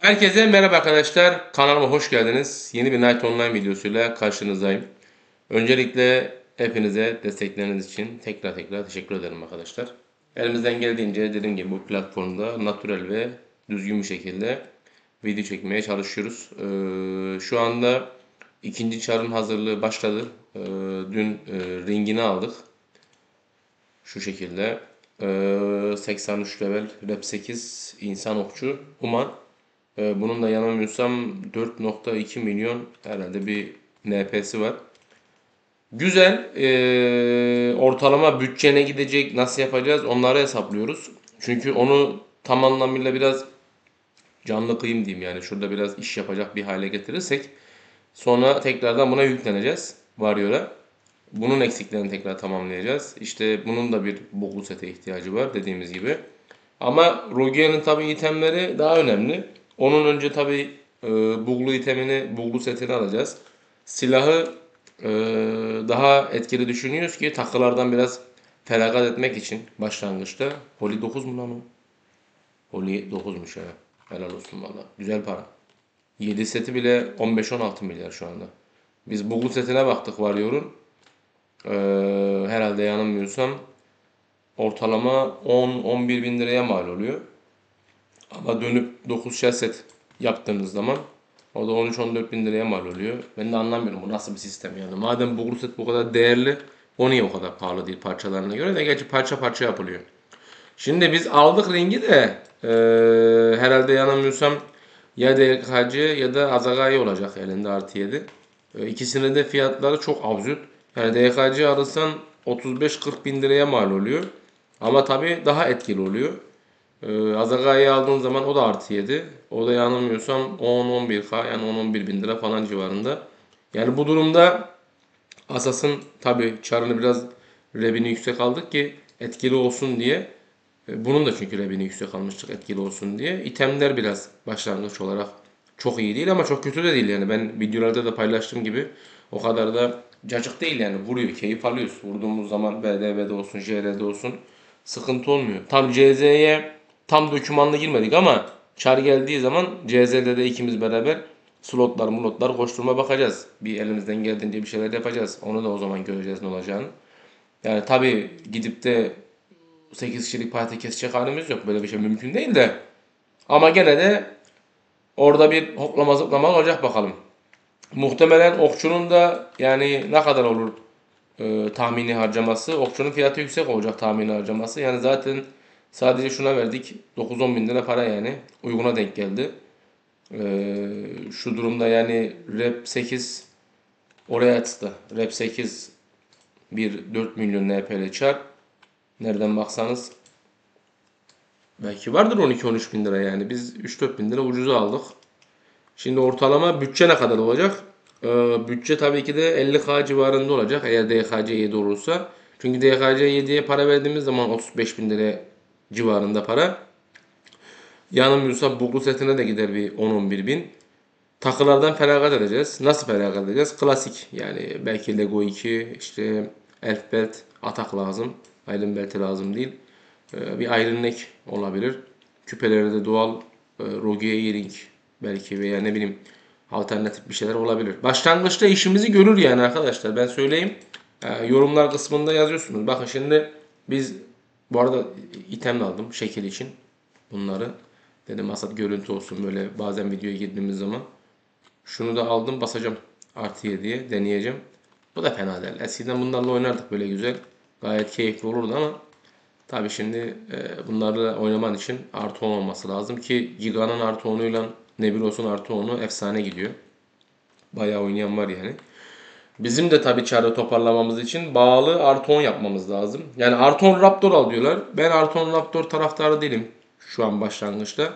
Herkese merhaba arkadaşlar. Kanalıma hoş geldiniz. Yeni bir Night Online videosuyla karşınızdayım. Öncelikle hepinize destekleriniz için tekrar teşekkür ederim arkadaşlar. Elimizden geldiğince dediğim gibi bu platformda natürel ve düzgün bir şekilde video çekmeye çalışıyoruz. Şu anda ikinci çarın hazırlığı başladı. Dün ringini aldık. Şu şekilde. 83 level rep 8 insan okçu Human. Bunun da yanılmıyorsam 4,2 milyon herhalde bir NP'si var. Güzel. Ortalama bütçe ne gidecek, nasıl yapacağız onları hesaplıyoruz. Çünkü onu tam anlamıyla biraz canlı kıyım diyeyim yani şurada biraz iş yapacak bir hale getirirsek sonra tekrardan buna yükleneceğiz Warrior'a. Bunun eksiklerini tekrar tamamlayacağız. İşte bunun da bir buglu sete ihtiyacı var dediğimiz gibi. Ama Rogia'nın tabi itemleri daha önemli. Onun önce tabi buglu itemini, buglu setini alacağız. Silahı e, daha etkili düşünüyoruz ki takılardan biraz feragat etmek için başlangıçta. Holy 9 mu lan o? Holy 9'muş ya. Helal olsun valla. Güzel para. 7 seti bile 15-16 milyar şu anda. Biz buglu setine baktık Warrior'un. Herhalde yanılmıyorsam ortalama 10-11 bin liraya mal oluyor. Ama dönüp 9 shell set yaptığınız zaman o da 13-14 bin liraya mal oluyor. Ben de anlamıyorum bu nasıl bir sistem yani. Madem bu set bu kadar değerli o niye o kadar pahalı değil parçalarına göre de gerçi parça parça yapılıyor. Şimdi biz aldık ringi de herhalde yanılmıyorsam ya DKC ya da Azagai olacak elinde artı 7. İkisinin de fiyatları çok absürt. Yani DKC alırsan 35-40 bin liraya mal oluyor. Ama tabii daha etkili oluyor. Azagai'yi aldığın zaman o da artı 7. O da yanılmıyorsam 10-11K yani 10-11 bin lira falan civarında. Yani bu durumda Asas'ın tabii çarını biraz rebini yüksek aldık ki etkili olsun diye. Bunun da çünkü rebini yüksek almıştık etkili olsun diye. İtemler biraz başlangıç olarak çok iyi değil ama çok kötü de değil yani. Ben videolarda da paylaştığım gibi o kadar da cacık değil yani. Vuruyor, keyif alıyoruz. Vurduğumuz zaman BDV'de olsun, JR'de olsun sıkıntı olmuyor. Tam CZ'ye tam dokümanlı girmedik ama çar geldiği zaman CZ'de de ikimiz beraber slotlar koşturma bakacağız. Bir elimizden geldiğince bir şeyler yapacağız. Onu da o zaman göreceğiz ne olacağını. Yani tabii gidip de 8 kişilik parti kesecek halimiz yok. Böyle bir şey mümkün değil de. Ama gene de orada bir hoplama zıplama olacak bakalım. Muhtemelen okçunun da yani ne kadar olur tahmini harcaması. Okçunun fiyatı yüksek olacak tahmini harcaması. Yani zaten sadece şuna verdik 9-10 bin lira para yani. Uyguna denk geldi. Şu durumda yani Rep 8 oraya attı. Rep 8 bir 4 milyon NPL çarp. Nereden baksanız belki vardır 12-13 bin lira yani. Biz 3-4 bin lira ucuza aldık. Şimdi ortalama bütçe ne kadar olacak? Bütçe tabii ki de 50K civarında olacak eğer DKC 7 olursa. Çünkü DKC 7'ye para verdiğimiz zaman 35 bin lira civarında para. Yanılmıyorsam buglu setine de gider bir 10-11 bin. Takılardan feragat edeceğiz. Nasıl feragat edeceğiz? Klasik yani belki Lego 2 işte Elf Belt atak lazım. Iron Belt lazım değil. Bir Iron Neck olabilir. Küpeleri de doğal Rogue Earring belki veya ne bileyim alternatif bir şeyler olabilir. Başlangıçta işimizi görür yani arkadaşlar ben söyleyeyim. Yorumlar kısmında yazıyorsunuz. Bakın şimdi biz bu arada item aldım şekil için bunları. Dedim maksat görüntü olsun böyle bazen videoya girdiğimiz zaman. Şunu da aldım basacağım artı 7'ye deneyeceğim. Bu da fena değil. Eskiden bunlarla oynardık böyle güzel. Gayet keyifli olurdu ama tabii şimdi bunlarla oynaman için artı 10 olması lazım ki Giga'nın artı 10'uyla Nebulos'un artı 10'u efsane gidiyor. Bayağı oynayan var yani. Bizim de tabii çare toparlamamız için bağlı artı 10 yapmamız lazım. Yani artı 10 Raptor al diyorlar. Ben artı 10 Raptor taraftarı değilim şu an başlangıçta.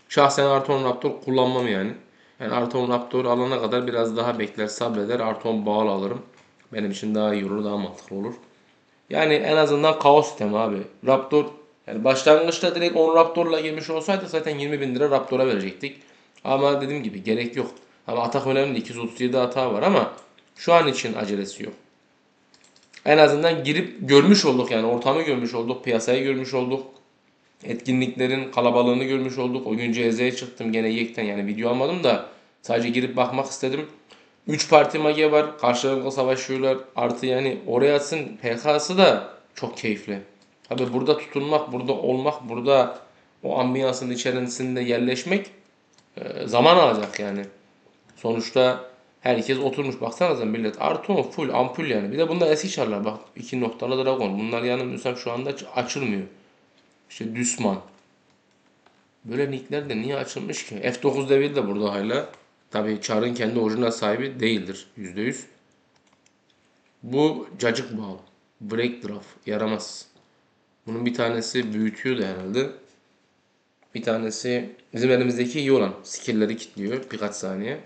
Şahsen artı 10 Raptor kullanmam yani. Yani artı 10 Raptor alana kadar biraz daha bekler sabreder. Artı 10 bağlı alırım. Benim için daha iyi olur daha mantıklı olur. Yani en azından kaos sistemi abi. Raptor yani başlangıçta direkt 10 Raptor'la girmiş olsaydı zaten 20 bin lira Raptor'a verecektik. Ama dediğim gibi gerek yok. Ama atak önemli. 237 hata var ama şu an için acelesi yok. En azından girip görmüş olduk yani ortamı görmüş olduk, piyasayı görmüş olduk. Etkinliklerin kalabalığını görmüş olduk. O gün CZ'ye çıktım gene yekten, yani video almadım da sadece girip bakmak istedim. 3 parti mage var. Karşılıklı savaşıyorlar. Artı yani Orayas'ın PK'sı da çok keyifli. Abi burada tutunmak, burada olmak, burada o ambiyansın içerisinde yerleşmek zaman alacak yani. Sonuçta herkes oturmuş. Baksanıza millet. Artı 10 full ampul yani. Bir de bunda eski çarlar. Bak 2 noktalı dragon. Bunlar yanılmıyorsam şu anda açılmıyor. İşte Düsman. Böyle nickler de niye açılmış ki? F9 Devil de burada hala. Tabii çarın kendi orijinal sahibi değildir. %100. Bu cacık bağlı. Break draft. Yaramaz. Bunun bir tanesi büyütüyordu herhalde. Bir tanesi bizim elimizdeki iyi olan. Skill'leri kilitliyor birkaç saniye.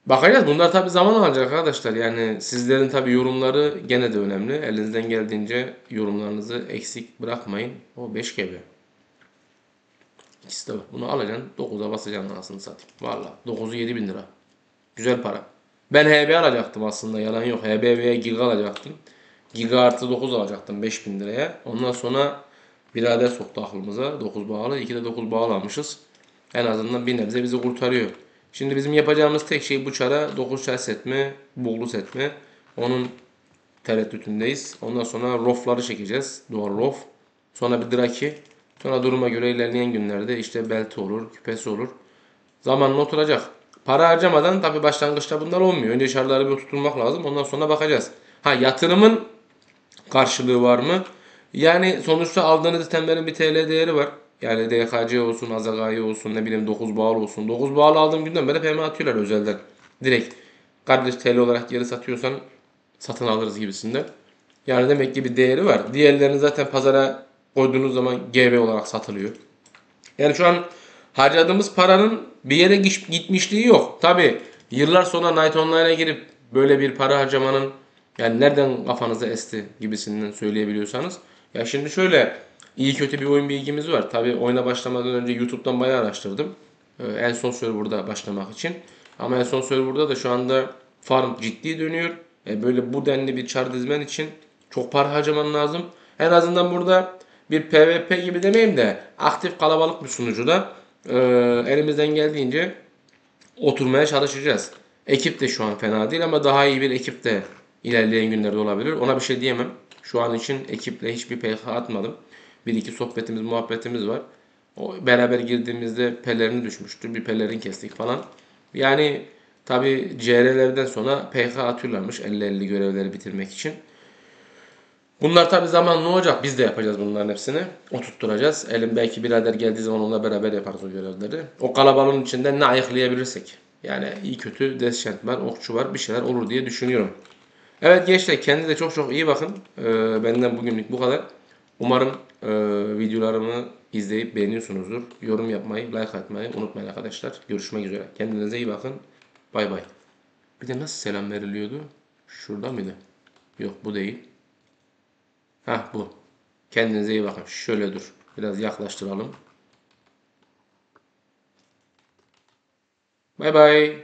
Bakacağız. Bunlar tabii zaman alacak arkadaşlar. Yani sizlerin tabii yorumları gene de önemli. Elinizden geldiğince yorumlarınızı eksik bırakmayın. O 5 GB. İkisi de var. Bunu alacaksın. 9'a basacaksın anasını satayım. Valla 9'u 7.000 lira. Güzel para. Ben HB alacaktım aslında, yalan yok. HB veya Giga alacaktım. Giga artı 9 alacaktım 5.000 liraya. Ondan sonra birader soktu aklımıza. 9 bağlı. 2 de 9 bağlı almışız. En azından bir nebze bizi kurtarıyor. Şimdi bizim yapacağımız tek şey bu çara 9 çar set mi, buğulu set mi? Onun tereddütündeyiz. Ondan sonra rofları çekeceğiz. Doğal rof. Sonra bir draki. Sonra duruma göre ilerleyen günlerde işte belti olur, küpesi olur. Zamanla oturacak. Para harcamadan tabii başlangıçta bunlar olmuyor. Önce şartları bir tutulmak lazım. Ondan sonra bakacağız. Ha, yatırımın karşılığı var mı? Yani sonuçta aldığınız itemlerin bir TL değeri var. Yani DKC olsun, Azagai olsun, ne bileyim 9 bağlı olsun. 9 bağlı aldığım günden beri PM atıyorlar özelden. Direkt. Kardeş TL olarak geri satıyorsan satın alırız gibisinden. Yani demek ki bir değeri var. Diğerlerini zaten pazara koyduğunuz zaman GB olarak satılıyor. Yani şu an harcadığımız paranın bir yere gitmişliği yok. Tabi yıllar sonra Night Online'a girip böyle bir para harcamanın yani nereden kafanıza esti gibisinden söyleyebiliyorsanız. Ya şimdi şöyle, iyi kötü bir oyun bilgimiz var. Tabi oyuna başlamadan önce YouTube'dan bayağı araştırdım. En son serverda başlamak için. Ama en son serverda da şu anda farm ciddi dönüyor. Böyle bu denli bir çar dizmen için çok para harcaman lazım. En azından burada bir PvP gibi demeyeyim de aktif kalabalık bir sunucuda elimizden geldiğince oturmaya çalışacağız. Ekip de şu an fena değil ama daha iyi bir ekip de ilerleyen günlerde olabilir. Ona bir şey diyemem. Şu an için ekiple hiçbir PK atmadım. Bir iki sohbetimiz, muhabbetimiz var. O beraber girdiğimizde pelerini düşmüştü. Bir pelerin kestik falan. Yani tabi CR'lerden sonra PK atıyorlarmış 50-50 görevleri bitirmek için. Bunlar tabi zamanla olacak. Biz de yapacağız bunların hepsini. Oturtturacağız. Elim belki birader geldiği zaman onunla beraber yaparız o görevleri. O kalabalığın içinde ne ayıklayabilirsek. Yani iyi kötü Deathchant var, okçu var, bir şeyler olur diye düşünüyorum. Evet gençler, kendinize çok çok iyi bakın. Benden bugünlük bu kadar. Umarım videolarımı izleyip beğeniyorsunuzdur. Yorum yapmayı, like atmayı unutmayın arkadaşlar. Görüşmek üzere. Kendinize iyi bakın. Bay bay. Bir de nasıl selam veriliyordu? Şurada mıydı? Yok, bu değil. Hah, bu. Kendinize iyi bakın. Şöyle dur. Biraz yaklaştıralım. Bay bay.